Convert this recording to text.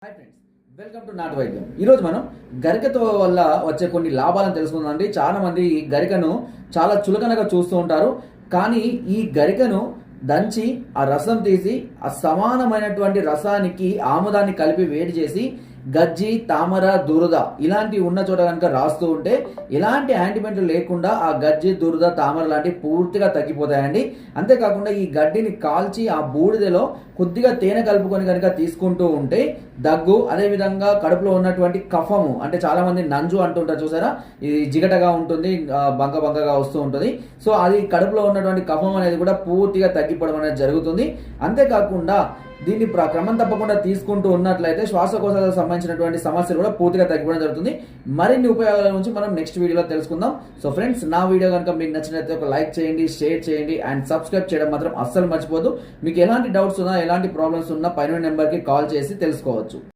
Hi friends, welcome to నాటు వైద్యం. ఈరోజు మనం గరికతో వల్ల వచ్చే కొన్ని లాభాలను తెలుసుకుందామండి. చాలా మంది గరికను చాలా చులకనగా చూస్తూ ఉంటారు. కానీ ఈ గరికను దంచి ఆ రసం తీసి ఆ సమానమైనటువంటి రసానికి ఆముదాన్ని కలిపి వేడి చేసి గజ్జి, తామర, దురద ఇలాంటి ఉన్న చోట కనుక రాస్తూ ఉంటే ఎలాంటి యాంటీబయాటిక్ లేకుండా ఆ గజ్జి, దురద, తామర లాంటివి పూర్తిగా తగ్గిపోతాయండి. అంతేకాకుండా ఈ గడ్డిని కాల్చి ఆ బూడిదలో కొద్దిగా తేనె కలుపుకొని కనుక తీసుకుంటూ ఉంటే దగ్గు, అదేవిధంగా కడుపులో ఉన్నటువంటి కఫము, అంటే చాలా మంది నంజు అంటుంటారు చూసారా, ఇది జిగటగా ఉంటుంది, బంకగా వస్తూ ఉంటుంది. సో అది కడుపులో ఉన్నటువంటి కఫం అనేది కూడా పూర్తిగా తగ్గిపోవడం అనేది జరుగుతుంది. అంతేకాకుండా దీన్ని క్రమం తప్పకుండా తీసుకుంటూ ఉన్నట్లయితే శ్వాసకోశాలకు సంబంధించినటువంటి సమస్యలు కూడా పూర్తిగా తగ్గిపోవడం జరుగుతుంది. మరిన్ని ఉపయోగాల గురించి మనం నెక్స్ట్ వీడియోలో తెలుసుకుందాం. సో ఫ్రెండ్స్, నా వీడియో కనుక మీకు నచ్చినట్లయితే ఒక లైక్ చేయండి, షేర్ చేయండి అండ్ సబ్స్క్రైబ్ చేయడం మాత్రం అస్సలు మర్చిపోదు. మీకు ఎలాంటి డౌట్స్ ఉన్నా, ఎలాంటి ప్రాబ్లమ్స్ ఉన్నా పైన నెంబర్కి కాల్ చేసి తెలుసుకోవచ్చు.